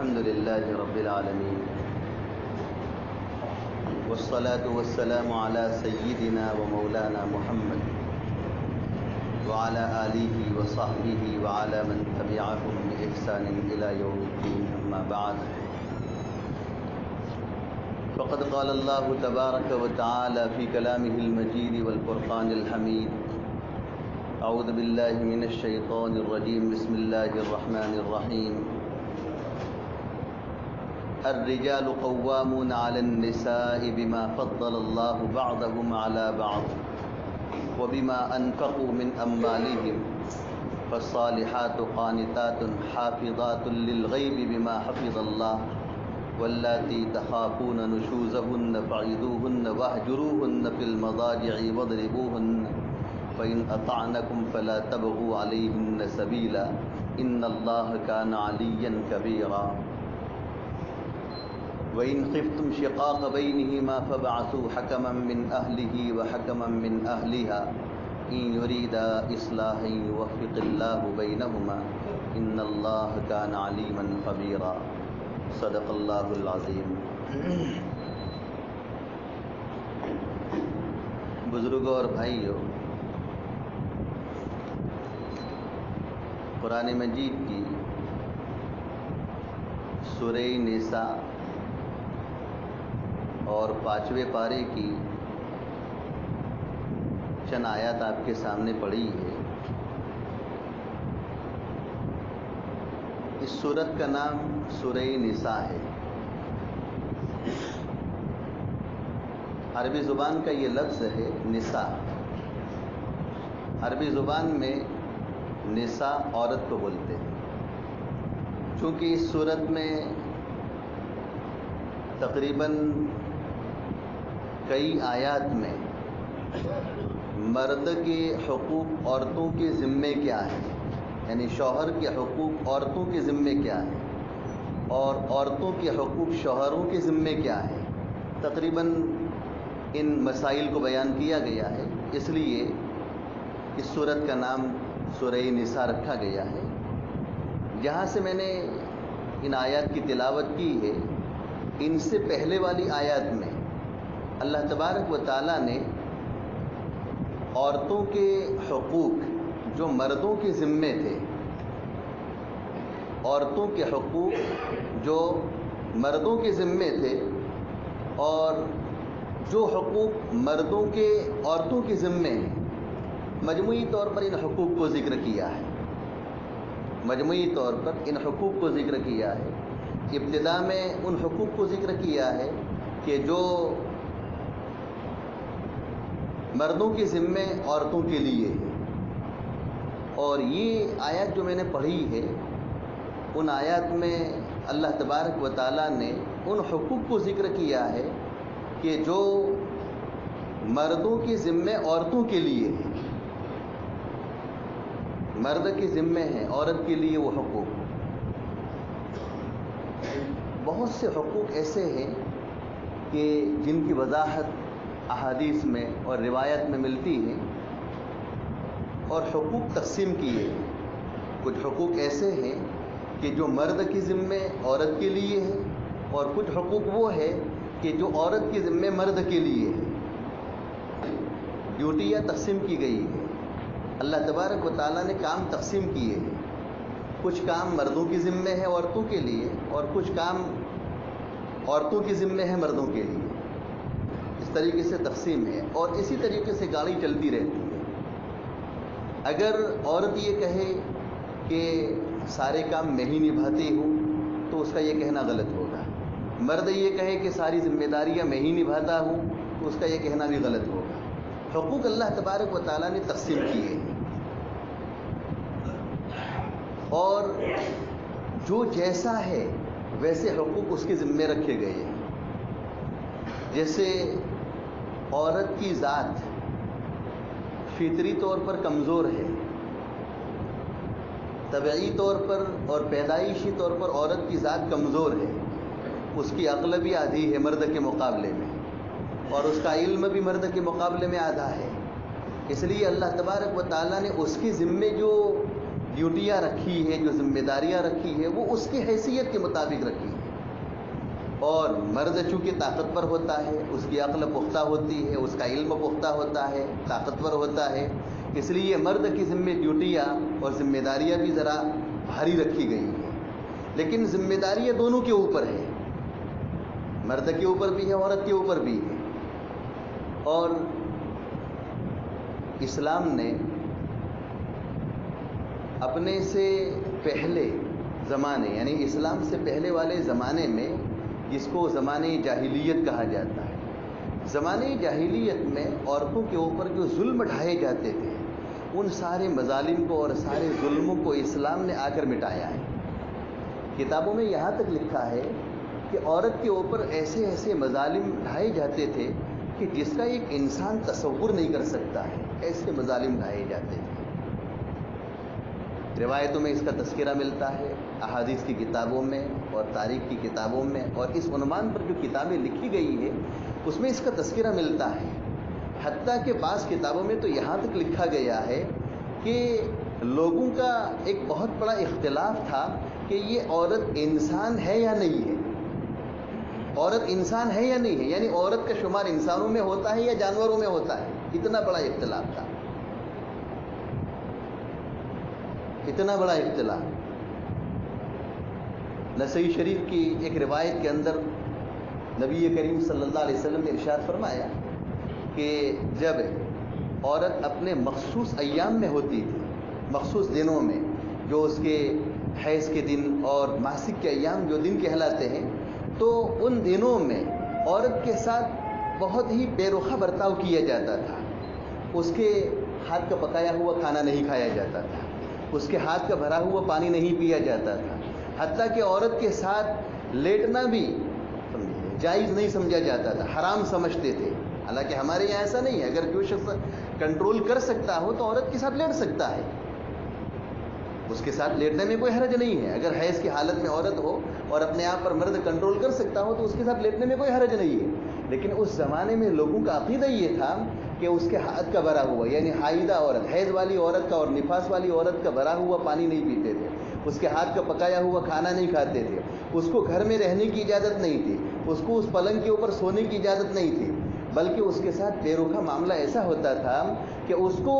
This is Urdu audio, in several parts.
الحمد لله رب العالمين والصلاة والسلام على سيدنا ومولانا محمد وعلى آله وصحبه وعلى من تبعهم بإحسان إلى يوم الدين. أما بعد فقد قال الله تبارك وتعالى في كلامه المجيد والفرقان الحميد: أعوذ بالله من الشيطان الرجيم. بسم الله الرحمن الرحيم. الرجال قوامون على النساء بما فضل الله بعضهم على بعض وبما أنفقوا من أموالهم فالصالحات قانتات حافظات للغيب بما حفظ الله واللاتي تخافون نشوزهن فعظوهن واهجروهن في المضاجع واضربوهن فإن أطعنكم فلا تبغوا عليهن سبيلا إن الله كان عليا كبيرا. وإن خفتم شقاق بينهما فابعثوا حكما من أهله وحكما من أهلها إن يريدا إصلاحا يوفق الله بينهما إن الله كان عليما خبيرا. صدق اللہ العظیم. بزرگوں اور بھائیوں، قرآن مجید کی سورہ نساء اور 5ویں پارے کی چند آیات آپ کے سامنے پڑھی ہے. اس سورت کا نام سورہ نساء ہے. عربی زبان کا یہ لفظ ہے نساء. عربی زبان میں نساء عورت کو بولتے ہیں. چونکہ اس سورت میں تقریباً کئی آیات میں مرد کے حقوق عورتوں کے ذمے کیا ہیں، یعنی شوہر کے حقوق عورتوں کے ذمے کیا ہیں اور عورتوں کے حقوق شوہروں کے ذمے کیا ہیں، تقریباً ان مسائل کو بیان کیا گیا ہے. اس لیے اس سورت کا نام سورہ نساء رکھا گیا ہے. جہاں سے میں نے ان آیات کی تلاوت کی ہے، ان سے پہلے والی آیات میں اللہ تبارک و تعالیٰ نے عورتوں کے حقوق جو مردوں کے ذمے تھے، عورتوں کے حقوق جو مردوں کے ذمے تھے اور جو حقوق مردوں کے عورتوں کے ذمے ہیں، مجموعی طور پر ان حقوق کو ذکر کیا ہے. مجموعی طور پر ان حقوق کو ذکر کیا ہے. ابتدا میں ان حقوق کو ذکر کیا ہے کہ جو مردوں کے ذمے عورتوں کے لیے ہے. اور یہ آیات جو میں نے پڑھی ہے، ان آیات میں اللہ تبارک و تعالیٰ نے ان حقوق کو ذکر کیا ہے کہ جو مردوں کے ذمے عورتوں کے لیے ہے. مرد کے ذمے ہیں عورت کے لیے وہ حقوق. بہت سے حقوق ایسے ہیں کہ جن کی وضاحت احادیث میں اور روایت میں ملتی ہے اور حقوق تقسیم کیے. کچھ حقوق ایسے ہیں کہ جو مرد کے ذمے عورت کے لیے ہے اور کچھ حقوق وہ ہے کہ جو عورت کے ذمے مرد کے لیے ہے. ڈیوٹیاں تقسیم کی گئی ہے. اللہ تبارک و تعالیٰ نے کام تقسیم کیے ہیں. کچھ کام مردوں کے ذمے ہے عورتوں کے لیے اور کچھ کام عورتوں کے ذمے ہے مردوں کے لیے. اس طریقے سے تقسیم ہے اور اسی طریقے سے گاڑی چلتی رہتی ہے. اگر عورت یہ کہے کہ سارے کام میں ہی نبھاتی ہوں تو اس کا یہ کہنا غلط ہوگا. مرد یہ کہے کہ ساری ذمہ داریاں میں ہی نبھاتا ہوں تو اس کا یہ کہنا بھی غلط ہوگا. حقوق اللہ تبارک و تعالیٰ نے تقسیم کیے ہیں اور جو جیسا ہے ویسے حقوق اس کے ذمے رکھے گئے ہیں. جیسے عورت کی ذات فطری طور پر کمزور ہے، طبعی طور پر اور پیدائشی طور پر عورت کی ذات کمزور ہے. اس کی عقل بھی آدھی ہے مرد کے مقابلے میں اور اس کا علم بھی مرد کے مقابلے میں آدھا ہے. اس لیے اللہ تبارک و تعالیٰ نے اس کے ذمے جو ڈیوٹیاں رکھی ہے، جو ذمہ داریاں رکھی ہے، وہ اس کی حیثیت کے مطابق رکھی ہے۔ اور مرد چونکہ طاقتور ہوتا ہے، اس کی عقل پختہ ہوتی ہے، اس کا علم پختہ ہوتا ہے، طاقتور ہوتا ہے، اس لیے مرد کی ذمہ ڈیوٹیاں اور ذمہ داریاں بھی ذرا بھاری رکھی گئی ہیں۔ لیکن ذمہ داریاں دونوں کے اوپر ہے، مرد کے اوپر بھی ہے، عورت کے اوپر بھی ہے۔ اور اسلام نے اپنے سے پہلے زمانے، یعنی اسلام سے پہلے والے زمانے میں، جس کو زمانے جاہلیت کہا جاتا ہے، زمانے جاہلیت میں عورتوں کے اوپر جو ظلم ڈھائے جاتے تھے، ان سارے مظالم کو اور سارے ظلموں کو اسلام نے آ کر مٹایا ہے۔ کتابوں میں یہاں تک لکھا ہے کہ عورت کے اوپر ایسے ایسے مظالم ڈھائے جاتے تھے کہ جس کا ایک انسان تصور نہیں کر سکتا ہے، ایسے مظالم ڈھائے جاتے تھے۔ روایتوں میں اس کا تذکرہ ملتا ہے، احادیث کی کتابوں میں اور تاریخ کی کتابوں میں، اور اس عنوان پر جو کتابیں لکھی گئی ہے اس میں اس کا تذکرہ ملتا ہے۔ حتیٰ کہ بعض کتابوں میں تو یہاں تک لکھا گیا ہے کہ لوگوں کا ایک بہت بڑا اختلاف تھا کہ یہ عورت انسان ہے یا نہیں ہے، عورت انسان ہے یا نہیں ہے، یعنی عورت کا شمار انسانوں میں ہوتا ہے یا جانوروں میں ہوتا ہے، اتنا بڑا اختلاف تھا، اتنا بڑا اختلاف۔ نسائی شریف کی ایک روایت کے اندر نبی کریم صلی اللہ علیہ وسلم نے ارشاد فرمایا کہ جب عورت اپنے مخصوص ایام میں ہوتی تھی، مخصوص دنوں میں، جو اس کے حیض کے دن اور ماسک کے ایام جو دن کہلاتے ہیں، تو ان دنوں میں عورت کے ساتھ بہت ہی بے رخا برتاؤ کیا جاتا تھا۔ اس کے ہاتھ کا پکایا ہوا کھانا نہیں کھایا جاتا تھا، اس کے ہاتھ کا بھرا ہوا پانی نہیں پیا جاتا تھا، حتیٰ کہ عورت کے ساتھ لیٹنا بھی جائز نہیں سمجھا جاتا تھا، حرام سمجھتے تھے۔ حالانکہ ہمارے یہاں ایسا نہیں ہے، اگر جو شخص کنٹرول کر سکتا ہو تو عورت کے ساتھ لیٹ سکتا ہے، اس کے ساتھ لیٹنے میں کوئی حرج نہیں ہے۔ اگر حیض کی حالت میں عورت ہو اور اپنے آپ پر مرد کنٹرول کر سکتا ہو تو اس کے ساتھ لیٹنے میں کوئی حرج نہیں ہے۔ لیکن اس زمانے میں لوگوں کا عقیدہ یہ تھا کہ اس کے ہاتھ کا بھرا ہوا، یعنی حائضہ عورت، حیض والی عورت کا اور نفاس والی عورت کا بھرا ہوا پانی نہیں پیتے تھے، اس کے ہاتھ کا پکایا ہوا کھانا نہیں کھاتے تھے، اس کو گھر میں رہنے کی اجازت نہیں تھی، اس کو اس پلنگ کے اوپر سونے کی اجازت نہیں تھی، بلکہ اس کے ساتھ بے رخا معاملہ ایسا ہوتا تھا کہ اس کو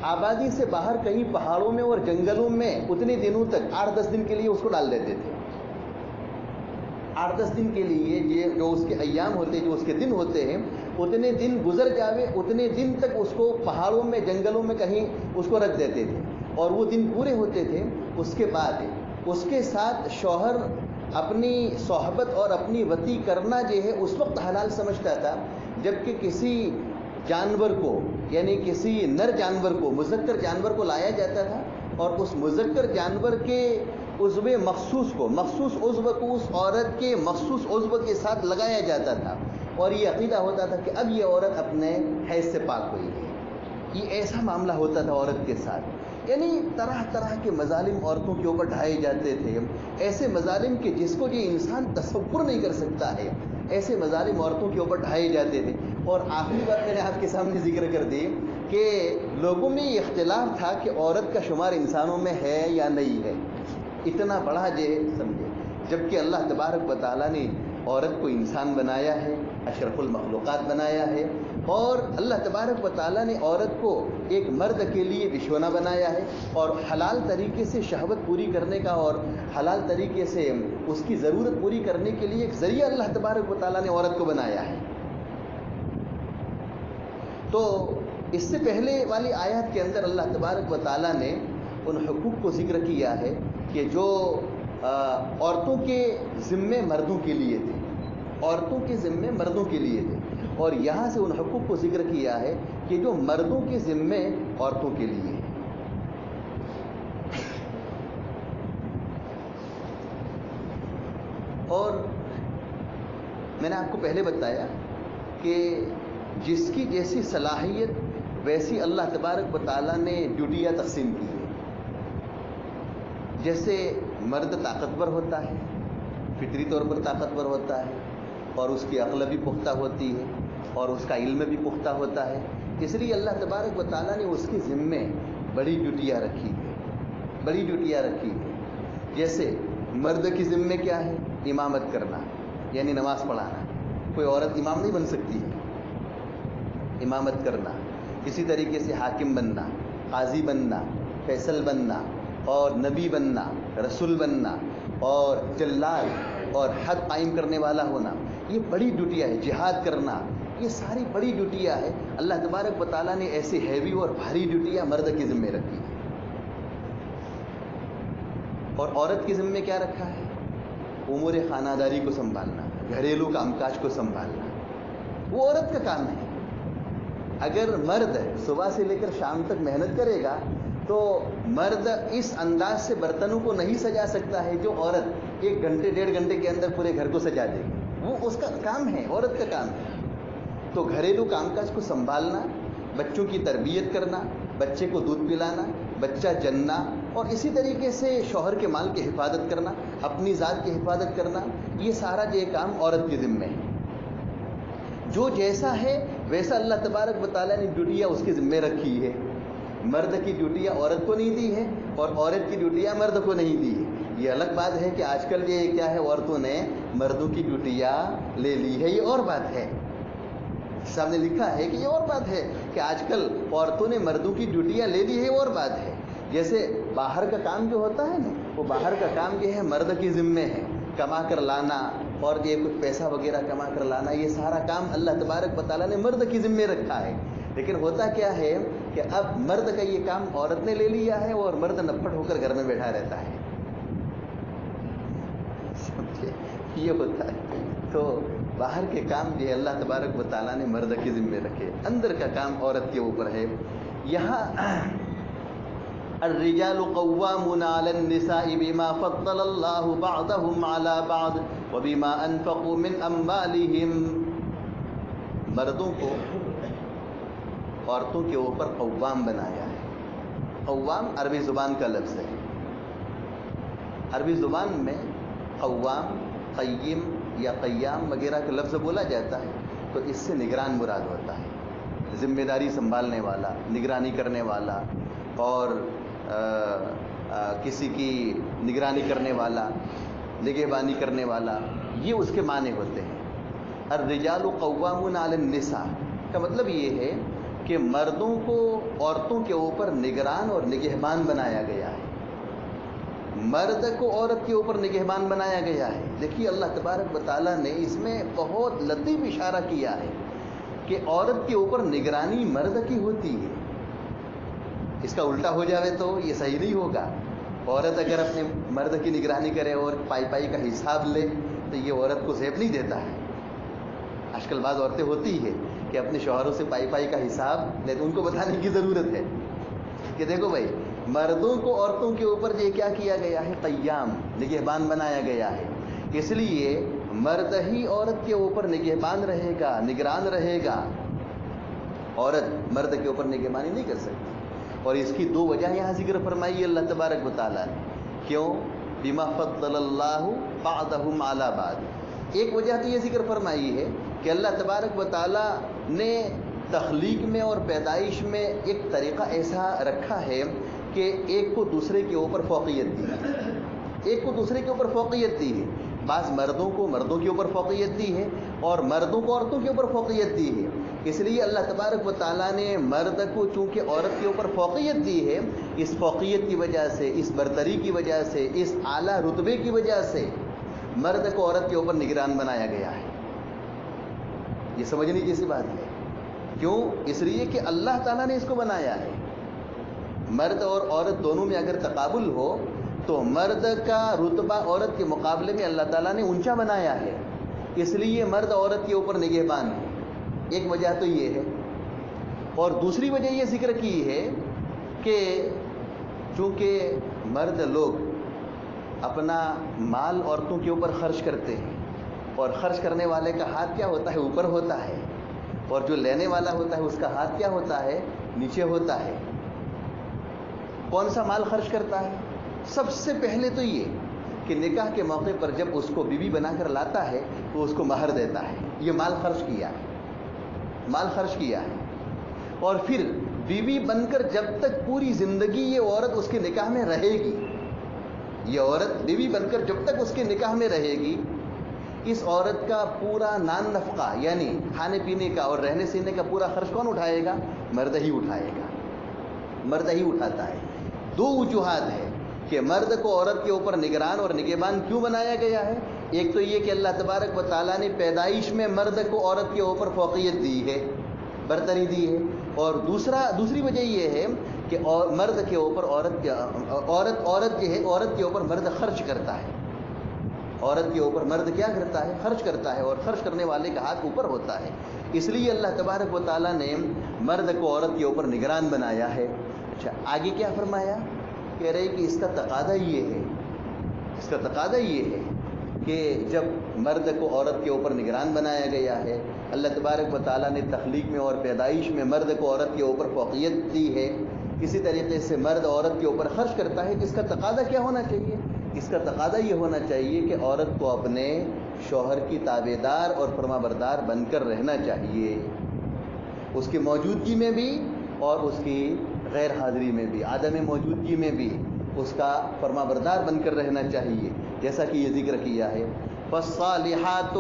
آبادی سے باہر کہیں پہاڑوں میں اور جنگلوں میں اتنے دنوں تک 8-10 دن کے لیے اس کو ڈال دیتے تھے۔ 8-10 دن کے لیے یہ جو اس کے ایام ہوتے، جو اس کے دن ہوتے ہیں، اتنے دن گزر جاوے، اتنے دن تک اس کو پہاڑوں میں جنگلوں میں کہیں اس کو رکھ دیتے تھے، اور وہ دن پورے ہوتے تھے۔ اس کے بعد اس کے ساتھ شوہر اپنی صحبت اور اپنی وطی کرنا جو ہے اس وقت حلال سمجھتا تھا جبکہ کسی جانور کو، یعنی کسی نر جانور کو، مذکر جانور کو لایا جاتا تھا اور اس مذکر جانور کے عضو مخصوص کو، مخصوص عضو کو اس عورت کے مخصوص عضو کے ساتھ لگایا جاتا تھا، اور یہ عقیدہ ہوتا تھا کہ اب یہ عورت اپنے حیض سے پاک ہوئی ہے۔ یہ ایسا معاملہ ہوتا تھا عورت کے ساتھ، یعنی طرح طرح کے مظالم عورتوں کے اوپر ڈھائے جاتے تھے، ایسے مظالم کہ جس کو یہ انسان تصور نہیں کر سکتا ہے، ایسے مظالم عورتوں کے اوپر ڈھائے جاتے تھے۔ اور آخری بات میں نے آپ کے سامنے ذکر کر دی کہ لوگوں میں یہ اختلاف تھا کہ عورت کا شمار انسانوں میں ہے یا نہیں ہے، اتنا بڑا جو سمجھے، جبکہ اللہ تبارک و تعالیٰ نے عورت کو انسان بنایا ہے، اشرف المخلوقات بنایا ہے، اور اللہ تبارک و تعالیٰ نے عورت کو ایک مرد کے لیے بچھونا بنایا ہے، اور حلال طریقے سے شہوت پوری کرنے کا اور حلال طریقے سے اس کی ضرورت پوری کرنے کے لیے ایک ذریعہ اللہ تبارک و تعالیٰ نے عورت کو بنایا ہے۔ تو اس سے پہلے والی آیات کے اندر اللہ تبارک و تعالیٰ نے ان حقوق کو ذکر کیا ہے کہ جو عورتوں کے ذمے مردوں کے لیے تھے، عورتوں کے ذمے مردوں کے لیے تھے، اور یہاں سے ان حقوق کو ذکر کیا ہے کہ جو مردوں کے ذمے عورتوں کے لیے ہے۔ اور میں نے آپ کو پہلے بتایا کہ جس کی جیسی صلاحیت ویسی اللہ تبارک و تعالیٰ نے ڈیوٹیاں تقسیم کی ہیں۔ جیسے مرد طاقتور ہوتا ہے، فطری طور پر طاقتور ہوتا ہے، اور اس کی عقل بھی پختہ ہوتی ہے اور اس کا علم بھی پختہ ہوتا ہے، اس لیے اللہ تبارک و تعالیٰ نے اس کے ذمے بڑی ڈیوٹیاں رکھی ہیں۔ بڑی ڈیوٹیاں رکھی ہیں. جیسے مرد کی ذمہ کیا ہے؟ امامت کرنا یعنی نماز پڑھانا. کوئی عورت امام نہیں بن سکتی ہے. امامت کرنا. اسی طریقے سے حاکم بننا، قاضی بننا، فیصل بننا، اور نبی بننا، رسول بننا، اور جلال اور حد قائم کرنے والا ہونا، یہ بڑی ڈیوٹیاں ہے. جہاد کرنا، یہ ساری بڑی ڈیوٹیاں ہیں. اللہ تبارک و تعالیٰ نے ایسی ہیوی اور بھاری ڈیوٹیاں مرد کی ذمہ رکھی ہیں. اور عورت کی ذمہ کیا رکھا ہے؟ امور خانہ داری کو سنبھالنا، گھریلو کام کاج کو سنبھالنا، وہ عورت کا کام ہے. اگر مرد صبح سے لے کر شام تک محنت کرے گا تو مرد اس انداز سے برتنوں کو نہیں سجا سکتا ہے جو عورت 1 گھنٹے 1.5 گھنٹے کے اندر پورے گھر کو سجا دے گی. وہ اس کا کام ہے، عورت کا کام ہے. تو گھریلو کام کاج کو سنبھالنا، بچوں کی تربیت کرنا، بچے کو دودھ پلانا، بچہ جننا، اور اسی طریقے سے شوہر کے مال کی حفاظت کرنا، اپنی ذات کی حفاظت کرنا، یہ سارا جو کام عورت کی ذمہ ہے. جو جیسا ہے ویسا اللہ تبارک و تعالیٰ نے ڈیوٹیاں اس کی ذمہ رکھی ہے. مرد کی ڈیوٹیاں عورت کو نہیں دی ہے اور عورت کی ڈیوٹیاں مرد کو نہیں دی ہے. یہ الگ بات ہے کہ آج کل یہ کیا ہے، عورتوں نے مردوں کی ڈیوٹیاں لے لی ہے، یہ اور بات ہے. صاحب نے لکھا ہے کہ یہ اور بات ہے کہ آج کل عورتوں نے مردوں کی ڈیوٹیاں لے لی ہے، اور بات ہے. جیسے باہر کا کام جو ہوتا ہے نا، وہ باہر کا کام یہ ہے مرد کی ذمہ ہے. کما کر لانا اور یہ کچھ پیسہ وغیرہ کما کر لانا، یہ سارا کام اللہ تبارک و تعالیٰ نے مرد کی ذمہ رکھا ہے. لیکن ہوتا کیا ہے کہ اب مرد کا یہ کام عورت نے لے لیا ہے اور مرد نپٹ ہو کر گھر میں بیٹھا رہتا ہے. سمجھے؟ یہ ہوتا ہے. تو باہر کے کام جو ہے اللہ تبارک و تعالیٰ نے مرد کی ذمہ رکھے، اندر کا کام عورت کے اوپر ہے. یہاں الرجال قوامون علی النساء بما فضل اللہ بعضهم علی بعض وبما انفقوا من اموالهم. مردوں کو عورتوں کے اوپر قوام بنایا ہے. قوام عربی زبان کا لفظ ہے. عربی زبان میں قوام، قیم یا قیام وغیرہ کا لفظ بولا جاتا ہے تو اس سے نگران مراد ہوتا ہے. ذمہ داری سنبھالنے والا، نگرانی کرنے والا، اور کسی کی نگرانی کرنے والا، نگہبانی کرنے والا، یہ اس کے معنی ہوتے ہیں. الرجال قوامون علی النساء کا مطلب یہ ہے کہ مردوں کو عورتوں کے اوپر نگران اور نگہبان بنایا گیا ہے. مرد کو عورت کے اوپر نگہبان بنایا گیا ہے. دیکھیے اللہ تبارک و تعالیٰ نے اس میں بہت لطیف اشارہ کیا ہے کہ عورت کے اوپر نگرانی مرد کی ہوتی ہے. اس کا الٹا ہو جاوے تو یہ صحیح نہیں ہوگا. عورت اگر اپنے مرد کی نگرانی کرے اور پائی پائی کا حساب لے تو یہ عورت کو زیب نہیں دیتا ہے. آج کل بعض عورتیں ہوتی ہے کہ اپنے شوہروں سے پائی پائی کا حساب لے تو ان کو بتانے کی ضرورت ہے کہ دیکھو بھائی، مردوں کو عورتوں کے اوپر یہ کیا کیا گیا ہے؟ قیام، نگہبان بنایا گیا ہے. اس لیے مرد ہی عورت کے اوپر نگہبان رہے گا، نگران رہے گا. عورت مرد کے اوپر نگہبانی نہیں کر سکتی. اور اس کی 2 وجہ یہاں ذکر فرمائی اللہ تبارک و تعالیٰ نے. کیوں؟ بما فضل اللہ بعضهم علی بعض. ایک وجہ تو یہ ذکر فرمائی ہے کہ اللہ تبارک و تعالیٰ نے تخلیق میں اور پیدائش میں ایک طریقہ ایسا رکھا ہے کہ ایک کو دوسرے کے اوپر فوقیت دی ہے. ایک کو دوسرے کے اوپر فوقیت دی ہے. بعض مردوں کو مردوں کے اوپر فوقیت دی ہے اور مردوں کو عورتوں کے اوپر فوقیت دی ہے. اس لیے اللہ تبارک و تعالیٰ نے مرد کو چونکہ عورت کے اوپر فوقیت دی ہے، اس فوقیت کی وجہ سے، اس برتری کی وجہ سے، اس اعلیٰ رتبے کی وجہ سے مرد کو عورت کے اوپر نگران بنایا گیا ہے. یہ سمجھنے جیسی بات ہے. کیوں؟ اس لیے کہ اللہ تعالیٰ نے اس کو بنایا ہے. مرد اور عورت دونوں میں اگر تقابل ہو تو مرد کا رتبہ عورت کے مقابلے میں اللہ تعالیٰ نے اونچا بنایا ہے. اس لیے مرد عورت کے اوپر نگہبان ہے. ایک وجہ تو یہ ہے. اور دوسری وجہ یہ ذکر کی ہے کہ چونکہ مرد لوگ اپنا مال عورتوں کے اوپر خرچ کرتے ہیں اور خرچ کرنے والے کا ہاتھ کیا ہوتا ہے؟ اوپر ہوتا ہے. اور جو لینے والا ہوتا ہے اس کا ہاتھ کیا ہوتا ہے؟ نیچے ہوتا ہے. کون سا مال خرچ کرتا ہے؟ سب سے پہلے تو یہ کہ نکاح کے موقع پر جب اس کو بیوی بنا کر لاتا ہے تو اس کو مہر دیتا ہے. یہ مال خرچ کیا ہے، مال خرچ کیا ہے. اور پھر بیوی بن کر جب تک پوری زندگی یہ عورت اس کے نکاح میں رہے گی، یہ عورت بیوی بن کر جب تک اس کے نکاح میں رہے گی، اس عورت کا پورا نان نفقہ یعنی کھانے پینے کا اور رہنے سینے کا پورا خرچ کون اٹھائے گا؟ مرد ہی اٹھائے گا، مرد ہی اٹھاتا ہے۔ دو وجوہات ہے کہ مرد کو عورت کے اوپر نگران اور نگہبان کیوں بنایا گیا ہے۔ ایک تو یہ کہ اللہ تبارک و تعالیٰ نے پیدائش میں مرد کو عورت کے اوپر فوقیت دی ہے، برتری دی ہے، اور دوسری وجہ یہ ہے کہ مرد کے اوپر عورت جو ہے عورت کے اوپر مرد خرچ کرتا ہے، عورت کے اوپر مرد کیا کرتا ہے؟ خرچ کرتا ہے، اور خرچ کرنے والے کا ہاتھ اوپر ہوتا ہے۔ اس لیے اللہ تبارک و تعالیٰ نے مرد کو عورت کے اوپر نگران بنایا ہے۔ اچھا، آگے کیا فرمایا؟ کہہ رہے کہ اس کا تقاضا یہ ہے، اس کا تقاضا یہ ہے کہ جب مرد کو عورت کے اوپر نگران بنایا گیا ہے، اللہ تبارک و تعالیٰ نے تخلیق میں اور پیدائش میں مرد کو عورت کے اوپر فوقیت دی ہے، اسی طریقے سے مرد عورت کے اوپر خرچ کرتا ہے۔ اس کا تقاضا کیا ہونا چاہیے؟ اس کا تقاضا یہ ہونا چاہیے کہ عورت کو اپنے شوہر کی تابع دار اور فرما بردار بن کر رہنا چاہیے، اس کی موجودگی میں بھی اور اس کی غیر حاضری میں بھی، عدم موجودگی میں بھی اس کا فرما بردار بن کر رہنا چاہیے، جیسا کہ یہ ذکر کیا ہے۔ فالصالحات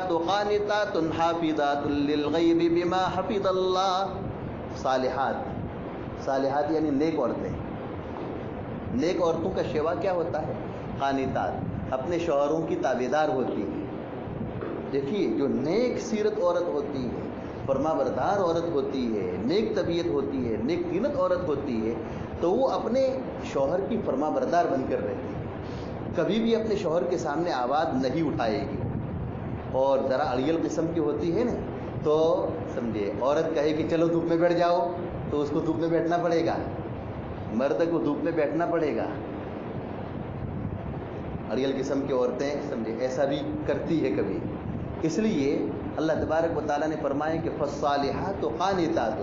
قانتات حافظات للغیب بما حفظ اللہ۔ صالحات یعنی نیک عورتیں، نیک عورتوں کا شیوا کیا ہوتا ہے؟ قانتات، اپنے شوہروں کی تابع دار ہوتی ہیں۔ دیکھیے، جو نیک سیرت عورت ہوتی ہے، فرما بردار عورت ہوتی ہے، نیک طبیعت ہوتی ہے، نیک طینت عورت ہوتی ہے، تو وہ اپنے شوہر کی فرما بردار بن کر رہتی ہے، کبھی بھی اپنے شوہر کے سامنے آواز نہیں اٹھائے گی۔ اور ذرا اڑیل قسم کی ہوتی ہے نا، تو سمجھے عورت کہے کہ چلو دھوپ میں بیٹھ جاؤ، تو اس کو دھوپ میں بیٹھنا پڑے گا، مرد کو دھوپ میں بیٹھنا پڑے گا۔ اڑیل قسم کی عورتیں سمجھے ایسا بھی کرتی ہے کبھی۔ اس لیے اللہ تبارک و تعالیٰ نے فرمایا کہ فالصالحات قانتات،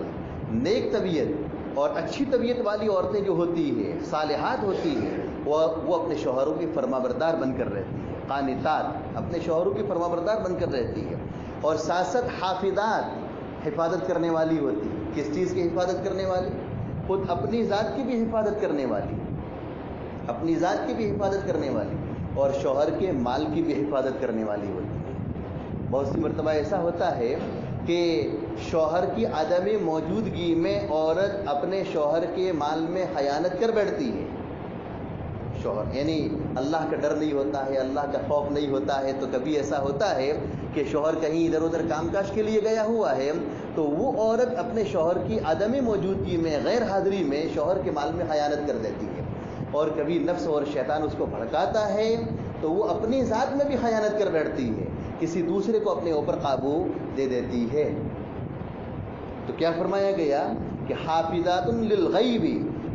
نیک طبیعت اور اچھی طبیعت والی عورتیں جو ہوتی ہیں، صالحات ہوتی ہیں، وہ اپنے شوہروں کی فرما بردار بن کر رہتی ہے۔ قانتات، اپنے شوہروں کی فرما بردار بن کر رہتی ہے، اور ساتھ ساتھ حافظات، حفاظت کرنے والی ہوتی ہے۔ کس چیز کی حفاظت کرنے والی؟ خود اپنی ذات کی بھی حفاظت کرنے والی، اپنی ذات کی بھی حفاظت کرنے والی، اور شوہر کے مال کی بھی حفاظت کرنے والی ہوتی ہے۔ بہت سی مرتبہ ایسا ہوتا ہے کہ شوہر کی عدم موجودگی میں عورت اپنے شوہر کے مال میں خیانت کر بیٹھتی ہے۔ شوہر یعنی اللہ کا ڈر نہیں ہوتا ہے، اللہ کا خوف نہیں ہوتا ہے، تو کبھی ایسا ہوتا ہے کہ شوہر کہیں ادھر ادھر کام کاج کے لیے گیا ہوا ہے، تو وہ عورت اپنے شوہر کی عدم موجودگی میں، غیر حاضری میں شوہر کے مال میں خیانت کر دیتی ہے۔ اور کبھی نفس اور شیطان اس کو بھڑکاتا ہے تو وہ اپنی ذات میں بھی خیانت کر بیٹھتی ہے، کسی دوسرے کو اپنے اوپر قابو دے دیتی ہے۔ تو کیا فرمایا گیا کہ حافظات للغیب،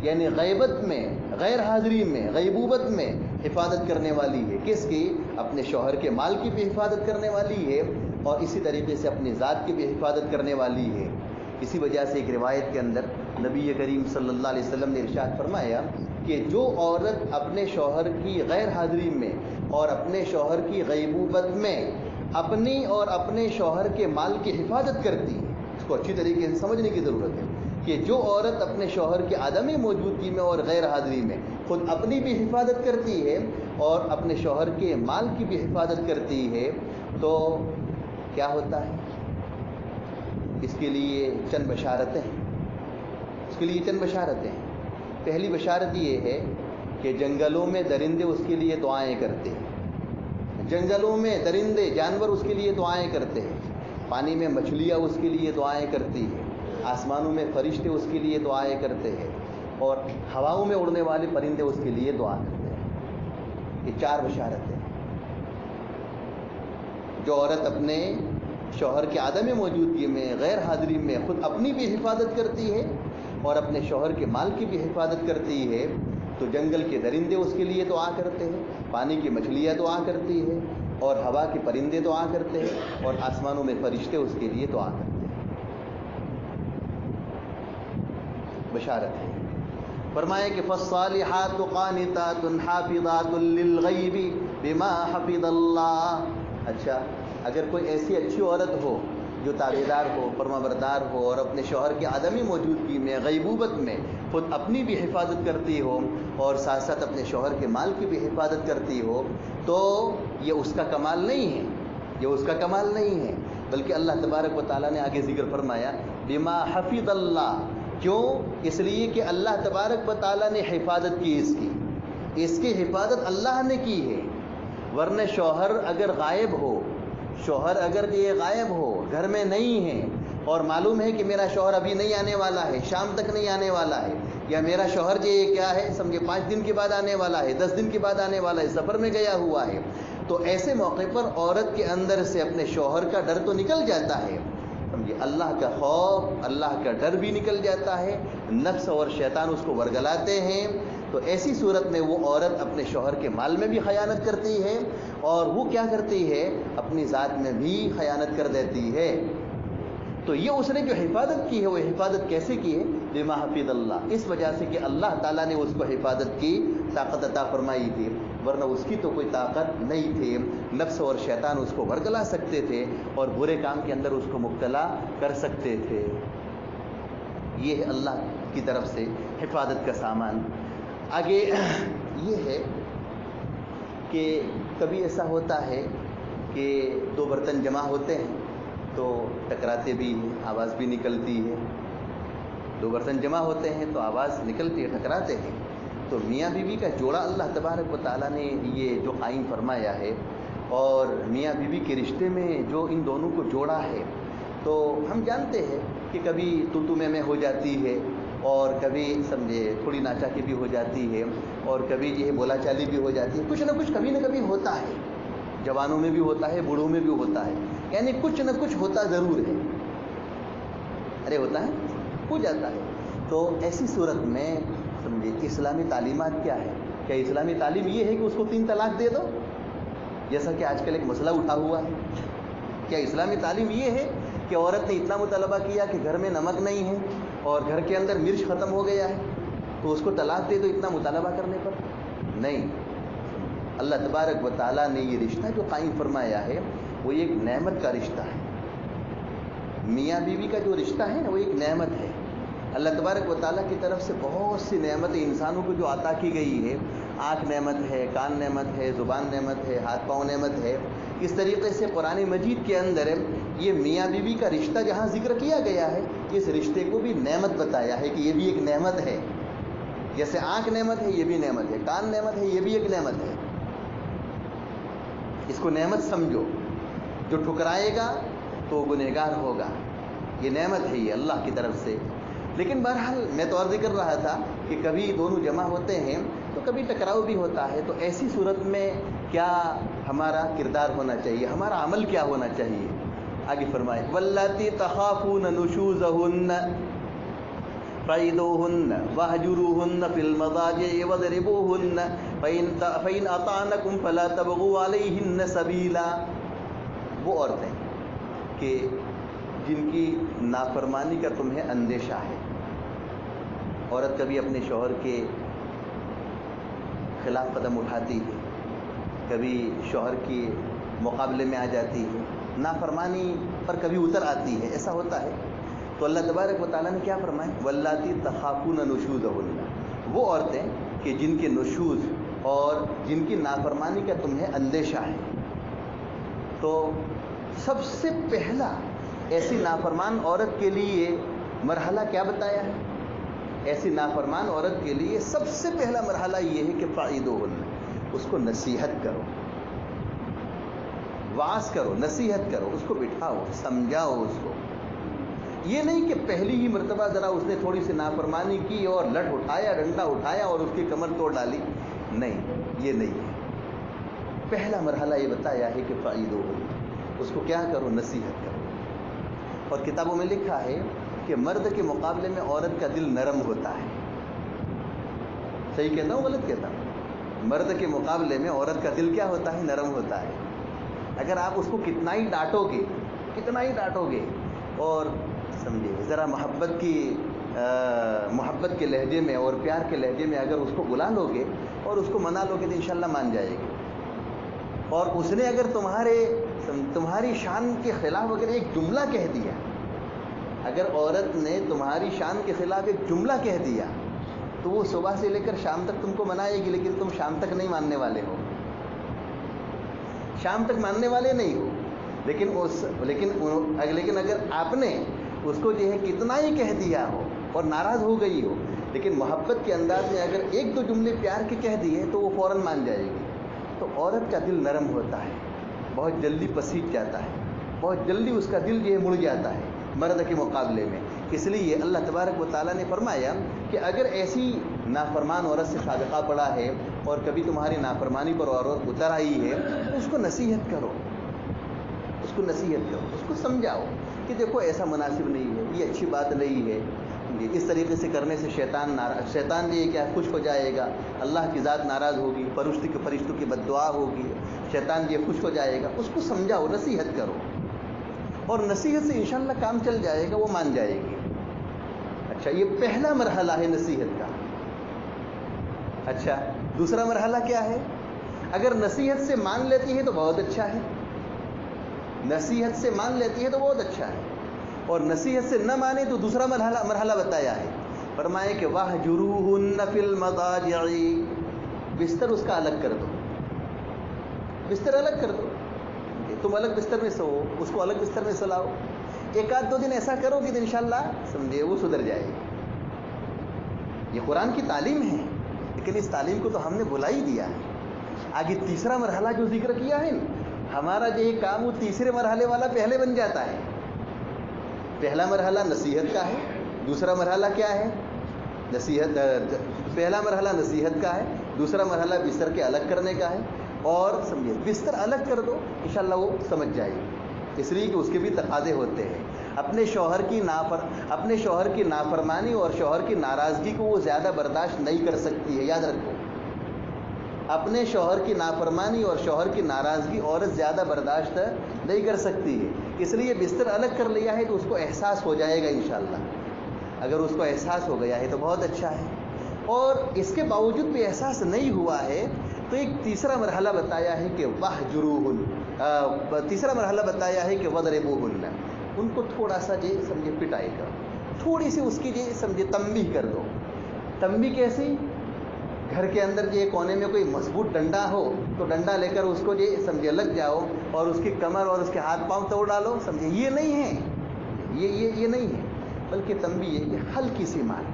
یعنی غیبت میں، غیر حاضری میں، غیبوبت میں حفاظت کرنے والی ہے۔ کس کی؟ اپنے شوہر کے مال کی بھی حفاظت کرنے والی ہے، اور اسی طریقے سے اپنی ذات کی بھی حفاظت کرنے والی ہے۔ اسی وجہ سے ایک روایت کے اندر نبی کریم صلی اللہ علیہ وسلم نے ارشاد فرمایا کہ جو عورت اپنے شوہر کی غیر حاضری میں اور اپنے شوہر کی غیبوبت میں اپنی اور اپنے شوہر کے مال کی حفاظت کرتی ہے، اس کو اچھی طریقے سے سمجھنے کی ضرورت ہے کہ جو عورت اپنے شوہر کی عدم موجودگی میں اور غیر حاضری میں خود اپنی بھی حفاظت کرتی ہے اور اپنے شوہر کے مال کی بھی حفاظت کرتی ہے، تو کیا ہوتا ہے؟ اس کے لیے چند بشارتیں ہیں، اس کے لیے چند بشارتیں ہیں۔ پہلی بشارت یہ ہے کہ جنگلوں میں درندے اس کے لیے دعائیں کرتے ہیں، جنگلوں میں درندے جانور اس کے لیے دعائیں کرتے ہیں، پانی میں مچھلیاں اس کے لیے دعائیں کرتی ہیں، آسمانوں میں فرشتے اس کے لیے دعائیں کرتے ہیں، اور ہواؤں میں اڑنے والے پرندے اس کے لیے دعا کرتے ہیں۔ یہ چار بشارتیں۔ جو عورت اپنے شوہر کے عدم موجودگی میں، غیر حاضری میں خود اپنی بھی حفاظت کرتی ہے اور اپنے شوہر کے مال کی بھی حفاظت کرتی ہے، تو جنگل کے درندے اس کے لیے دعا کرتے ہیں، پانی کی مچھلیاں دعا کرتی ہے، اور ہوا کے پرندے دعا کرتے ہیں، اور آسمانوں میں فرشتے اس کے لیے دعا کرتے ہیں۔ بشارت ہے۔ فرمایا کہ فالصالحات قانتات حافظات للغیب بما حفظ اللہ۔ اچھا، اگر کوئی ایسی اچھی عورت ہو جو تابعدار ہو، فرمانبردار ہو اور اپنے شوہر کی عدمی موجودگی میں، غیبوبت میں خود اپنی بھی حفاظت کرتی ہو اور ساتھ ساتھ اپنے شوہر کے مال کی بھی حفاظت کرتی ہو، تو یہ اس کا کمال نہیں ہے، یہ اس کا کمال نہیں ہے، بلکہ اللہ تبارک و تعالیٰ نے آگے ذکر فرمایا بما حفظ اللہ. کیوں؟ اس لیے کہ اللہ تبارک و تعالیٰ نے حفاظت کی اس کی حفاظت اللہ نے کی ہے. ورنہ شوہر اگر غائب ہو، شوہر اگر یہ غائب ہو، گھر میں نہیں ہے، اور معلوم ہے کہ میرا شوہر ابھی نہیں آنے والا ہے، شام تک نہیں آنے والا ہے، یا میرا شوہر جو یہ کیا ہے سمجھے 5 دن کے بعد آنے والا ہے، 10 دن کے بعد آنے والا ہے، سفر میں گیا ہوا ہے، تو ایسے موقع پر عورت کے اندر سے اپنے شوہر کا ڈر تو نکل جاتا ہے، سمجھے اللہ کا خوف، اللہ کا ڈر بھی نکل جاتا ہے، نفس اور شیطان اس کو ورگلاتے ہیں. تو ایسی صورت میں وہ عورت اپنے شوہر کے مال میں بھی خیانت کرتی ہے، اور وہ کیا کرتی ہے، اپنی ذات میں بھی خیانت کر دیتی ہے. تو یہ اس نے جو حفاظت کی ہے، وہ حفاظت کیسے کی ہے؟ بما حفظ اللہ، اس وجہ سے کہ اللہ تعالیٰ نے اس کو حفاظت کی طاقت عطا فرمائی تھی، ورنہ اس کی تو کوئی طاقت نہیں تھی. نفس اور شیطان اس کو ورگلا سکتے تھے اور برے کام کے اندر اس کو مبتلا کر سکتے تھے. یہ ہے اللہ کی طرف سے حفاظت کا سامان. آگے یہ ہے کہ کبھی ایسا ہوتا ہے کہ 2 برتن جمع ہوتے ہیں تو ٹکراتے بھی ہیں، آواز بھی نکلتی ہے. 2 برتن جمع ہوتے ہیں تو آواز نکلتی ہے، ٹکراتے ہیں. تو میاں بیوی کا جوڑا اللہ تبارک و تعالیٰ نے یہ جو قائم فرمایا ہے، اور میاں بیوی کے رشتے میں جو ان دونوں کو جوڑا ہے، تو ہم جانتے ہیں کہ کبھی تو میں ہو جاتی ہے، اور کبھی سمجھے تھوڑی ناچا کی بھی ہو جاتی ہے، اور کبھی یہ بولا چالی بھی ہو جاتی ہے. کچھ نہ کچھ کبھی نہ کبھی ہوتا ہے، جوانوں میں بھی ہوتا ہے، بوڑھوں میں بھی ہوتا ہے، یعنی کچھ نہ کچھ ہوتا ضرور ہے. ارے ہوتا ہے، ہو جاتا ہے. تو ایسی صورت میں سمجھے اسلامی تعلیمات کیا ہے؟ کیا اسلامی تعلیم یہ ہے کہ اس کو 3 طلاق دے دو، جیسا کہ آج کل ایک مسئلہ اٹھا ہوا ہے؟ کیا اسلامی تعلیم یہ ہے کہ عورت نے اتنا مطالبہ کیا کہ گھر میں نمک نہیں ہے اور گھر کے اندر مرچ ختم ہو گیا ہے تو اس کو طلاق دے دو اتنا مطالبہ کرنے پر؟ نہیں. اللہ تبارک و تعالیٰ نے یہ رشتہ جو قائم فرمایا ہے وہ ایک نعمت کا رشتہ ہے. میاں بیوی کا جو رشتہ ہے وہ ایک نعمت ہے. اللہ تبارک و تعالیٰ کی طرف سے بہت سی نعمتیں انسانوں کو جو عطا کی گئی ہے. آنکھ نعمت ہے، کان نعمت ہے، زبان نعمت ہے، ہاتھ پاؤں نعمت ہے. اس طریقے سے قرآن مجید کے اندر یہ میاں بیوی کا رشتہ جہاں ذکر کیا گیا ہے، اس رشتے کو بھی نعمت بتایا ہے کہ یہ بھی ایک نعمت ہے. جیسے آنکھ نعمت ہے، یہ بھی نعمت ہے، کان نعمت ہے، یہ بھی ایک نعمت ہے. اس کو نعمت سمجھو. جو ٹھکرائے گا تو گنہگار ہوگا. یہ نعمت ہے، یہ اللہ کی طرف سے. لیکن بہرحال میں تو عرض کر رہا تھا کہ کبھی دونوں جمع ہوتے ہیں تو کبھی ٹکراؤ بھی ہوتا ہے. تو ایسی صورت میں کیا ہمارا کردار ہونا چاہیے، ہمارا عمل کیا ہونا چاہیے؟ آگے فرمائے واللاتی تخافون نشوزہن فعیدوہن واہجروہن فی المضاجع واضربوہن فإن اطعنکم فلا تبغوا علیہن سبیلا. وہ عورتیں کہ جن کی نافرمانی کا تمہیں اندیشہ ہے. عورت کبھی اپنے شوہر کے خلاف قدم اٹھاتی ہے، کبھی شوہر کے مقابلے میں آ جاتی ہے، نافرمانی پر کبھی اتر آتی ہے، ایسا ہوتا ہے. تو اللہ تبارک و تعالیٰ نے کیا فرمایا؟ واللاتی تخافون نشوزہن. وہ عورتیں کہ جن کے نشوز اور جن کی نافرمانی کا تمہیں اندیشہ ہے. تو سب سے پہلا ایسی نافرمان عورت کے لیے مرحلہ کیا بتایا ہے؟ ایسی نافرمان عورت کے لیے سب سے پہلا مرحلہ یہ ہے کہ فعیدوہن، اس کو نصیحت کرو، واعظ کرو، نصیحت کرو، اس کو بٹھاؤ، سمجھاؤ اس کو. یہ نہیں کہ پہلی ہی مرتبہ ذرا اس نے تھوڑی سی نافرمانی کی اور لٹ اٹھایا، ڈنڈا اٹھایا اور اس کی کمر توڑ ڈالی. نہیں، یہ نہیں ہے. پہلا مرحلہ یہ بتایا ہے کہ فعیدوہن، اس کو کیا کرو؟ نصیحت کرو. اور کتابوں میں لکھا ہے کہ مرد کے مقابلے میں عورت کا دل نرم ہوتا ہے. صحیح کہتا ہوں غلط کہتا ہوں؟ مرد کے مقابلے میں عورت کا دل کیا ہوتا ہے؟ نرم ہوتا ہے. اگر آپ اس کو کتنا ہی ڈانٹو گے اور سمجھے ذرا محبت کے لہجے میں اور پیار کے لہجے میں اگر اس کو بلا لو گے اور اس کو منا لو گے تو انشاءاللہ مان جائے گی. اور اس نے اگر تمہارے تمہاری شان کے خلاف اگر ایک جملہ کہہ دیا، اگر عورت نے تمہاری شان کے خلاف ایک جملہ کہہ دیا تو وہ صبح سے لے کر شام تک تم کو منائے گی، لیکن تم شام تک نہیں ماننے والے ہو، شام تک ماننے والے نہیں ہو۔ لیکن اگر آپ نے اس کو جو ہے کتنا ہی کہہ دیا ہو اور ناراض ہو گئی ہو، لیکن محبت کے انداز میں اگر ایک دو جملے پیار کے کہہ دیے تو وہ فوراً مان جائے گی۔ تو عورت کا دل نرم ہوتا ہے، بہت جلدی پسیج جاتا ہے، بہت جلدی اس کا دل جو ہے مڑ جاتا ہے مرد کے مقابلے میں۔ اس لیے اللہ تبارک و تعالیٰ نے فرمایا کہ اگر ایسی نافرمان عورت سے سابقہ پڑا ہے اور کبھی تمہاری نافرمانی پر عورت اتر آئی ہے تو اس کو نصیحت کرو، اس کو نصیحت کرو، اس کو سمجھاؤ کہ دیکھو ایسا مناسب نہیں ہے، یہ اچھی بات نہیں ہے، اس طریقے سے کرنے سے شیطان جو ہے کیا خوش ہو جائے گا، اللہ کی ذات ناراض ہوگی، فرشتوں کی بد دعا ہوگی، شیطان جو خوش ہو جائے گا۔ اس کو سمجھاؤ، نصیحت کرو، اور نصیحت سے انشاءاللہ کام چل جائے گا، وہ مان جائے گی۔ اچھا، یہ پہلا مرحلہ ہے نصیحت کا۔ اچھا، دوسرا مرحلہ کیا ہے؟ اگر نصیحت سے مان لیتی ہے تو بہت اچھا ہے، نصیحت سے مان لیتی ہے تو بہت اچھا ہے، اور نصیحت سے نہ مانے تو دوسرا مرحلہ بتایا ہے، فرمائے کہ وَاهْجُرُوهُنَّ فِي الْمَضَاجِعِ، بستر اس کا الگ کر دو، بستر الگ کر دو، تم الگ بستر میں سو، اس کو الگ بستر میں سلاؤ، ایک آدھ دو دن ایسا کرو کہ انشاءاللہ سمجھے وہ سدھر جائے گی۔ یہ قرآن کی تعلیم ہے، لیکن اس تعلیم کو تو ہم نے بھلا ہی دیا ہے۔ آگے تیسرا مرحلہ جو ذکر کیا ہے، ہمارا جو یہ کام وہ تیسرے مرحلے والا پہلے بن جاتا ہے۔ پہلا مرحلہ نصیحت کا ہے، دوسرا مرحلہ کیا ہے؟ پہلا مرحلہ نصیحت کا ہے، دوسرا مرحلہ بستر کے الگ کرنے کا ہے، اور سمجھے بستر الگ کر دو، انشاءاللہ وہ سمجھ جائے گی، اس لیے کہ اس کے بھی تقاضے ہوتے ہیں۔ اپنے شوہر کی نافرمانی اور شوہر کی ناراضگی کو وہ زیادہ برداشت نہیں کر سکتی ہے، یاد رکھو، اپنے شوہر کی نافرمانی اور شوہر کی ناراضگی عورت زیادہ برداشت نہیں کر سکتی ہے، اس لیے بستر الگ کر لیا ہے تو اس کو احساس ہو جائے گا انشاءاللہ۔ اگر اس کو احساس ہو گیا ہے تو بہت اچھا ہے، اور اس کے باوجود بھی احساس نہیں ہوا ہے تو ایک تیسرا مرحلہ بتایا ہے کہ تیسرا مرحلہ بتایا ہے کہ وَضْرِبُوهُنَّ، ان کو تھوڑا سا جی سمجھے پٹائی کرو، تھوڑی سی اس کی جی سمجھے تنبیہ کر دو۔ تنبیہ کیسی؟ گھر کے اندر جو کونے میں کوئی مضبوط ڈنڈا ہو تو ڈنڈا لے کر اس کو جو سمجھے لگ جاؤ اور اس کی کمر اور اس کے ہاتھ پاؤں توڑ ڈالو، سمجھے یہ نہیں ہے، یہ نہیں ہے، بلکہ تنبیہ یہ کہ ہلکی سی مار،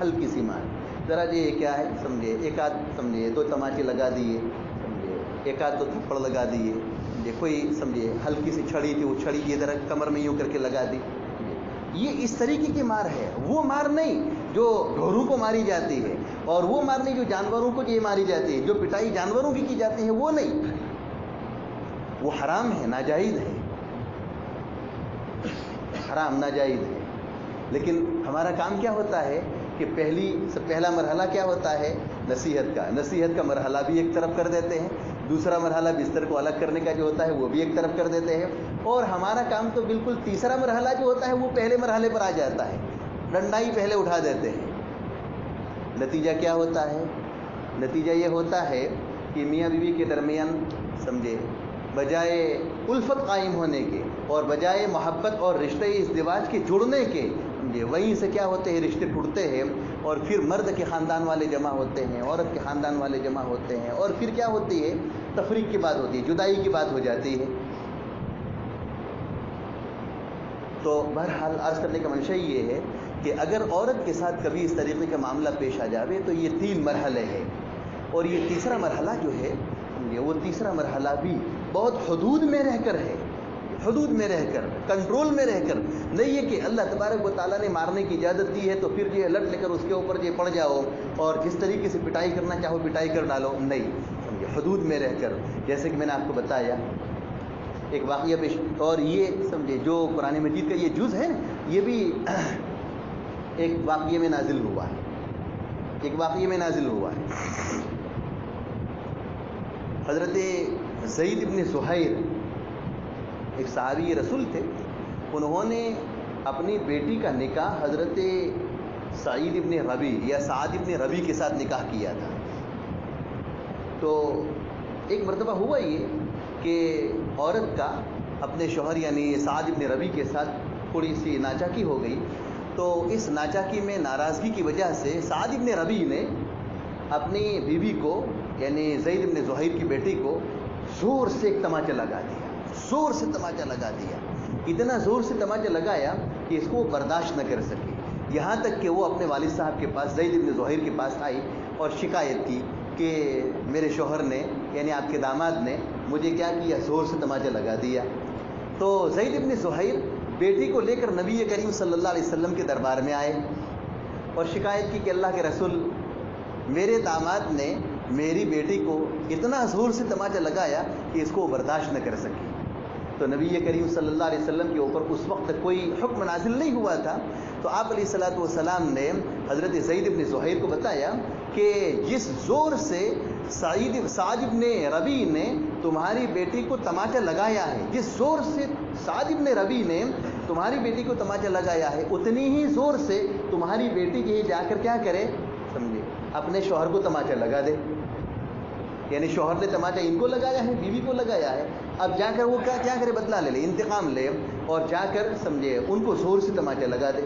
ہلکی سی مار، ذرا جی کیا ہے سمجھے ایک آدھ سمجھے دو تماچے لگا دیے، سمجھے ایک آدھ دو تھپڑ لگا دیے، سمجھے کوئی سمجھے ہلکی سی چھڑی تھی وہ چھڑی کی ذرا کمر میں یوں کر کے لگا دی، یہ اس طریقے کی مار ہے۔ وہ مار نہیں جو ڈھوروں کو ماری جاتی ہے، اور وہ مار نہیں جو جانوروں کو یہ ماری جاتی ہے، جو پٹائی جانوروں کی جاتی ہے وہ نہیں، وہ حرام ہے، ناجائز ہے، حرام ناجائز ہے۔ لیکن ہمارا کام کیا ہوتا ہے کہ پہلا مرحلہ کیا ہوتا ہے؟ نصیحت کا مرحلہ بھی ایک طرف کر دیتے ہیں، دوسرا مرحلہ بستر کو الگ کرنے کا جو ہوتا ہے وہ بھی ایک طرف کر دیتے ہیں، اور ہمارا کام تو بالکل تیسرا مرحلہ جو ہوتا ہے وہ پہلے مرحلے پر آ جاتا ہے، ڈنڈا ہی پہلے اٹھا دیتے ہیں۔ نتیجہ کیا ہوتا ہے؟ نتیجہ یہ ہوتا ہے کہ میاں بیوی کے درمیان سمجھے بجائے الفت قائم ہونے کے اور بجائے محبت اور رشتے ازدواج کے جڑنے کے، سمجھے وہیں سے کیا ہوتے ہیں، رشتے ٹوٹتے ہیں، اور پھر مرد کے خاندان والے جمع ہوتے ہیں، عورت کے خاندان والے جمع ہوتے ہیں، اور پھر کیا ہوتی ہے، تفریق کی بات ہوتی ہے، جدائی کی بات ہو جاتی ہے۔ تو بہرحال عرض کرنے کا منشا یہ ہے کہ اگر عورت کے ساتھ کبھی اس طریقے کا معاملہ پیش آ جاوے تو یہ 3 مرحلے ہیں، اور یہ تیسرا مرحلہ جو ہے وہ تیسرا مرحلہ بھی بہت حدود میں رہ کر ہے، حدود میں رہ کر، کنٹرول میں رہ کر، نہیں ہے کہ اللہ تبارک و تعالیٰ نے مارنے کی اجازت دی ہے تو پھر یہ لٹ لے کر اس کے اوپر یہ پڑ جاؤ اور جس طریقے سے پٹائی کرنا چاہو پٹائی کر ڈالو، نہیں، سمجھے حدود میں رہ کر، جیسے کہ میں نے آپ کو بتایا ایک واقعہ پیش، اور یہ سمجھے جو قرآن مجید کا یہ جز ہے یہ بھی ایک واقعے میں نازل ہوا ہے، ایک واقعے میں نازل ہوا ہے۔ حضرت زید ابن سہیر ایک صحابی رسول تھے، انہوں نے اپنی بیٹی کا نکاح حضرت سعید ابن ربی یا سعد ابن ربی کے ساتھ نکاح کیا تھا۔ تو ایک مرتبہ ہوا یہ کہ عورت کا اپنے شوہر یعنی سعد ابن ربی کے ساتھ تھوڑی سی ناچاکی ہو گئی. تو اس ناچاکی میں ناراضگی کی وجہ سے سعد ابن ربی نے اپنی بیوی کو یعنی زید ابن زہیر کی بیٹی کو زور سے ایک تماچا لگا دیا. زور سے تماچا لگا دیا. اتنا زور سے تماچا لگایا کہ اس کو وہ برداشت نہ کر سکی. یہاں تک کہ وہ اپنے والد صاحب کے پاس زید ابن زہیر کے پاس آئی اور شکایت کی کہ میرے شوہر نے یعنی آپ کے داماد نے مجھے کیا کیا، زور سے تماچا لگا دیا. تو زید ابن زہیر بیٹی کو لے کر نبی کریم صلی اللہ علیہ وسلم کے دربار میں آئے اور شکایت کی کہ اللہ کے رسول، میرے داماد نے میری بیٹی کو اتنا زور سے تماچا لگایا کہ اس کو برداشت نہ کر سکی. تو نبی کریم صلی اللہ علیہ وسلم کے اوپر اس وقت کوئی حکم نازل نہیں ہوا تھا. تو آپ علیہ الصلوۃ والسلام نے حضرت زید ابن زہیر کو بتایا کہ جس زور سے سعد ابن ربی نے تمہاری بیٹی کو تماچا لگایا ہے، جس زور سے سعد ابن ربی نے تمہاری بیٹی کو تماچا لگایا ہے، اتنی ہی زور سے تمہاری بیٹی کے جا کر کیا کرے، سمجھے، اپنے شوہر کو تماچا لگا دے. یعنی شوہر نے تماچا ان کو لگایا ہے، بیوی کو لگایا ہے، اب جا کر وہ کیا کرے، بدلہ لے لے، انتقام لے اور جا کر سمجھے ان کو زور سے تماچا لگا دے.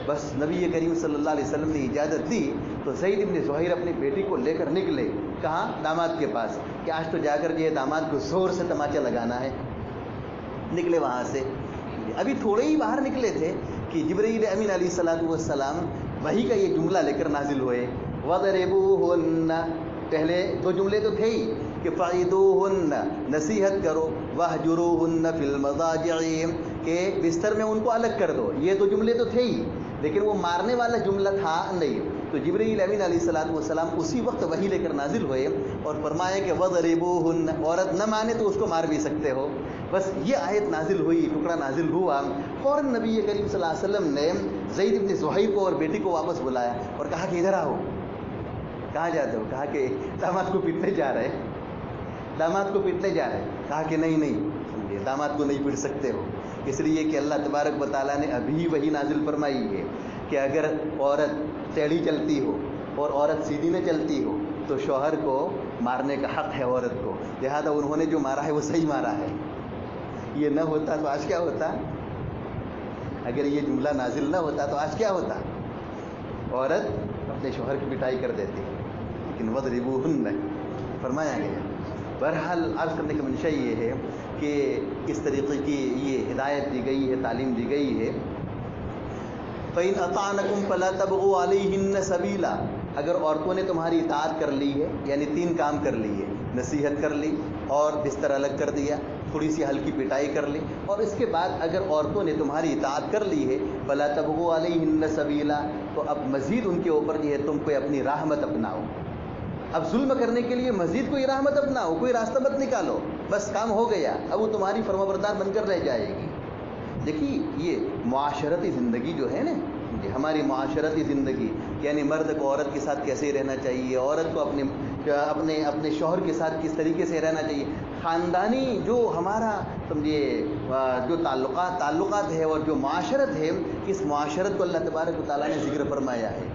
بس نبی کریم صلی اللہ علیہ وسلم نے اجازت دی تو زید ابن زہیر اپنی بیٹی کو لے کر نکلے. کہاں؟ داماد کے پاس، کہ آج تو جا کر یہ داماد کو زور سے تماچا لگانا ہے. نکلے وہاں سے. ابھی تھوڑے ہی باہر نکلے تھے کہ جبرائیل امین علیہ الصلوۃ والسلام وحی کا یہ جملہ لے کر نازل ہوئے، وَضَرِبُوهُنَّ. پہلے دو جملے تو تھے ہی کہ فَعِدُوهُنَّ، نصیحت کرو، وَاهْجُرُوهُنَّ فِي الْمَضَاجِعِ، کہ بستر میں ان کو الگ کر دو. یہ دو جملے تو تھے ہی، لیکن وہ مارنے والا جملہ تھا نہیں. تو جبرائیل امین علیہ الصلوۃ والسلام اسی وقت وحی لے کر نازل ہوئے اور فرمایا کہ وَضَرِبُوهُنَّ، عورت نہ مانے تو اس کو مار بھی سکتے ہو. بس یہ آیت نازل ہوئی، ٹکڑا نازل ہوا، فوراً نبی کریم صلی اللہ علیہ وسلم نے زید ابن زہیر کو اور بیٹی کو واپس بلایا اور کہا کہ ادھر آؤ. کہاں جاتے ہو؟ کہا کہ داماد کو پیٹنے جا رہے، داماد کو پیٹنے جا رہے. کہا کہ نہیں، سمجھے، داماد کو نہیں پیٹ سکتے ہو، اس لیے کہ اللہ تبارک و تعالیٰ نے ابھی وہی نازل فرمائی ہے کہ اگر عورت ٹیڑھی چلتی ہو اور عورت سیدھی نہ چلتی ہو تو شوہر کو مارنے کا حق ہے عورت کو. لہذا انہوں نے جو مارا ہے وہ صحیح مارا ہے. یہ نہ ہوتا تو آج کیا ہوتا؟ اگر یہ جملہ نازل نہ ہوتا تو آج کیا ہوتا؟ عورت اپنے شوہر کی پٹائی کر دیتی. لیکن وَضْرِبُوهُنَّ فرمایا گیا. بہرحال عرض کرنے کا منشا یہ ہے کہ اس طریقے کی یہ ہدایت دی گئی ہے، تعلیم دی گئی ہے. فَإِنْ أَطَعْنَكُمْ فَلَا تَبْغُوا عَلَيْهِنَّ سَبِيلًا. اگر عورتوں نے تمہاری اطاعت کر لی ہے، یعنی 3 کام کر لیے، نصیحت کر لی اور بستر الگ کر دیا، تھوڑی سی ہلکی پٹائی کر لی، اور اس کے بعد اگر عورتوں نے تمہاری اطاعت کر لی ہے فَلَا تَبْغُوا عَلَيْهِنَّ سَبِيلًا، تو اب مزید ان کے اوپر جو ہے تم کوئی اپنی راہ مت اپناؤ. اب ظلم کرنے کے لیے مزید کوئی راہ مت اپناؤ، کوئی راستہ مت نکالو. بس کام ہو گیا، اب وہ تمہاری فرمانبردار بن کر رہ جائے گی. دیکھیے یہ معاشرتی زندگی جو ہے نا، ہماری معاشرتی زندگی یعنی مرد کو عورت کے ساتھ کیسے رہنا چاہیے، عورت کو اپنے شوہر کے ساتھ کس طریقے سے رہنا چاہیے، خاندانی جو ہمارا سمجھیے جو تعلقات ہے اور جو معاشرت ہے، اس معاشرت کو اللہ تبارک و تعالیٰ نے ذکر فرمایا ہے.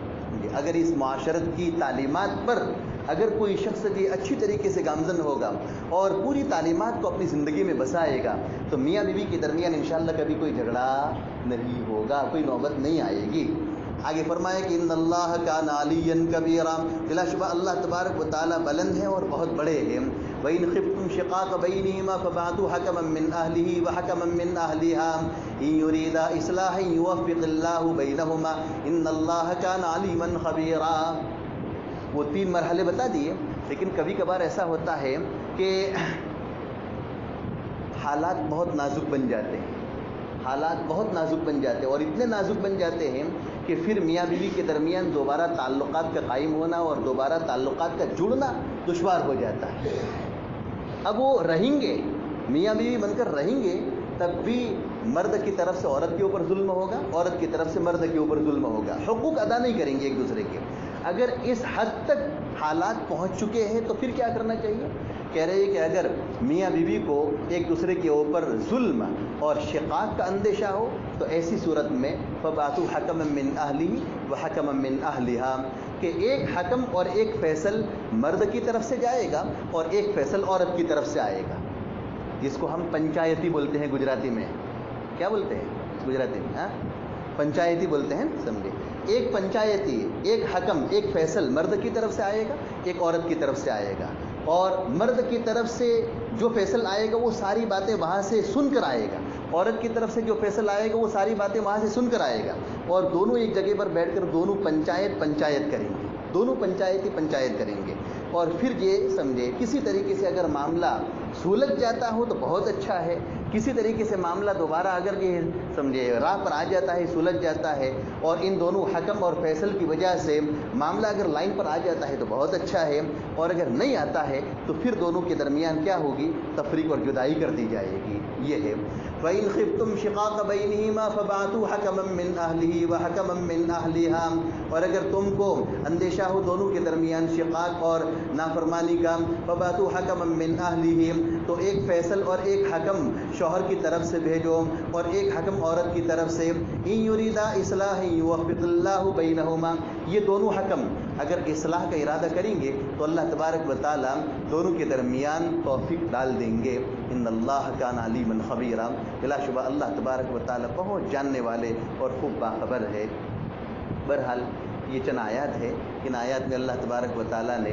اگر اس معاشرت کی تعلیمات پر اگر کوئی شخص بھی اچھی طریقے سے گامزن ہوگا اور پوری تعلیمات کو اپنی زندگی میں بسائے گا تو میاں بیوی کے درمیان انشاءاللہ کبھی کوئی جھگڑا نہیں ہوگا، کوئی نوبت نہیں آئے گی. آگے فرمایا کہ ان اللہ کان علیٰ کبیرا، بلا شبہ اللہ تبارک و تعالیٰ بلند ہے اور بہت بڑے ہیں. وَإِنْ خِفْتُمْ شِقَاقَ بَيْنِهِمَا فَبَعْثُوا حَكَمًا مِّنْ أَهْلِهِ وَحَكَمًا مِّنْ أَهْلِهَا إِنْ يُرِيدَا إِصْلَاحًا يُوَفِّقِ اللَّهُ بَيْنَهُمَا إِنَّ اللَّهَ كَانَ عَلِيمًا خَبِيرًا. وہ 3 مرحلے بتا دیے، لیکن کبھی کبھار ایسا ہوتا ہے کہ حالات بہت نازک بن جاتے ہیں، حالات بہت نازک بن جاتے ہیں اور اتنے نازک بن جاتے ہیں کہ پھر میاں بیوی کے درمیان دوبارہ تعلقات کا قائم ہونا اور دوبارہ تعلقات کا جڑنا دشوار ہو جاتا ہے. اب وہ رہیں گے، میاں بیوی بن کر رہیں گے، تب بھی مرد کی طرف سے عورت کے اوپر ظلم ہوگا، عورت کی طرف سے مرد کے اوپر ظلم ہوگا، حقوق ادا نہیں کریں گے ایک دوسرے کے. اگر اس حد تک حالات پہنچ چکے ہیں تو پھر کیا کرنا چاہیے؟ کہہ رہے ہیں کہ اگر میاں بیوی کو ایک دوسرے کے اوپر ظلم اور شقاق کا اندیشہ ہو تو ایسی صورت میں فَبَعْثُوا حَكَمًا مِّنْ أَهْلِهِ وَحَكَمًا مِّنْ أَهْلِهَا، کہ ایک حکم اور ایک فیصل مرد کی طرف سے جائے گا اور ایک فیصل عورت کی طرف سے آئے گا. جس کو ہم پنچایتی بولتے ہیں گجراتی میں. کیا بولتے ہیں گجراتی میں؟ ہاں پنچایتی بولتے ہیں, سمجھے. ایک پنچایتی, ایک حکم, ایک فیصل مرد کی طرف سے آئے گا, ایک عورت کی طرف سے آئے گا, اور مرد کی طرف سے جو فیصل آئے گا وہ ساری باتیں وہاں سے سن کر آئے گا, عورت کی طرف سے جو فیصل آئے گا وہ ساری باتیں وہاں سے سن کر آئے گا, اور دونوں ایک جگہ پر بیٹھ کر دونوں پنچایت کریں گے, دونوں پنچایت کریں گے. اور پھر یہ سمجھے کسی طریقے سے اگر معاملہ سلجھ جاتا ہو تو بہت اچھا ہے, کسی طریقے سے معاملہ دوبارہ اگر یہ سمجھے راہ پر آ جاتا ہے, سلجھ جاتا ہے, اور ان دونوں حکم اور فیصل کی وجہ سے معاملہ اگر لائن پر آ جاتا ہے تو بہت اچھا ہے, اور اگر نہیں آتا ہے تو پھر دونوں کے درمیان کیا ہوگی, تفریق اور جدائی کر دی جائے گی. یہ ہے فَإِنْ خِفْتُمْ شِقَاقَ بَيْنِهِمَا فَبَعَثُوا حَكَمًا مِّنْ أَهْلِهِ وَحَكَمًا مِّنْ أَهْلِهَا, اور اگر تم کو اندیشہ ہو دونوں کے درمیان شقاق اور نافرمانی کا, فَبَعَثُوا حَكَمًا مِّنْ أَهْلِهِ, تو ایک فیصل اور ایک حکم شوہر کی طرف سے بھیجو اور ایک حکم عورت کی طرف سے. إِن يُرِيدَا إِصْلَاحًا يُوَفِّقِ اللَّهُ بَيْنَهُمَا, یہ دونوں حکم اگر اصلاح کا ارادہ کریں گے تو اللہ تبارک و تعالیٰ دونوں کے درمیان توفیق ڈال دیں گے. ان اللہ کان علیما خبیرا, بلا شبہ اللہ تبارک و تعالیٰ بہت جاننے والے اور خوب باخبر ہے. بہرحال یہ چند آیات ہے, ان آیات میں اللہ تبارک و تعالیٰ نے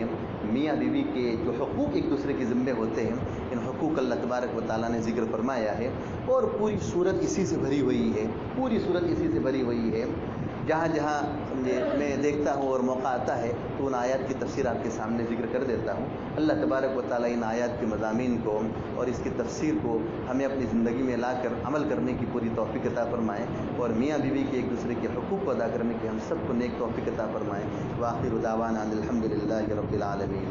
میاں بیوی کے جو حقوق ایک دوسرے کے ذمے ہوتے ہیں, ان حقوق اللہ تبارک و تعالیٰ نے ذکر فرمایا ہے, اور پوری صورت اسی سے بھری ہوئی ہے, پوری صورت اسی سے بھری ہوئی ہے. جہاں جہاں سمجھے میں دیکھتا ہوں اور موقع آتا ہے تو ان آیات کی تفسیر آپ کے سامنے ذکر کر دیتا ہوں. اللہ تبارک و تعالیٰ ان آیات کے مضامین کو اور اس کی تفسیر کو ہمیں اپنی زندگی میں لا کر عمل کرنے کی پوری توفیق عطا فرمائیں, اور میاں بیوی کے ایک دوسرے کے حقوق کو ادا کرنے کی ہم سب کو نیک توفیق عطا فرمائیں. وآخر دعوانا الحمد للہ رب العالمین.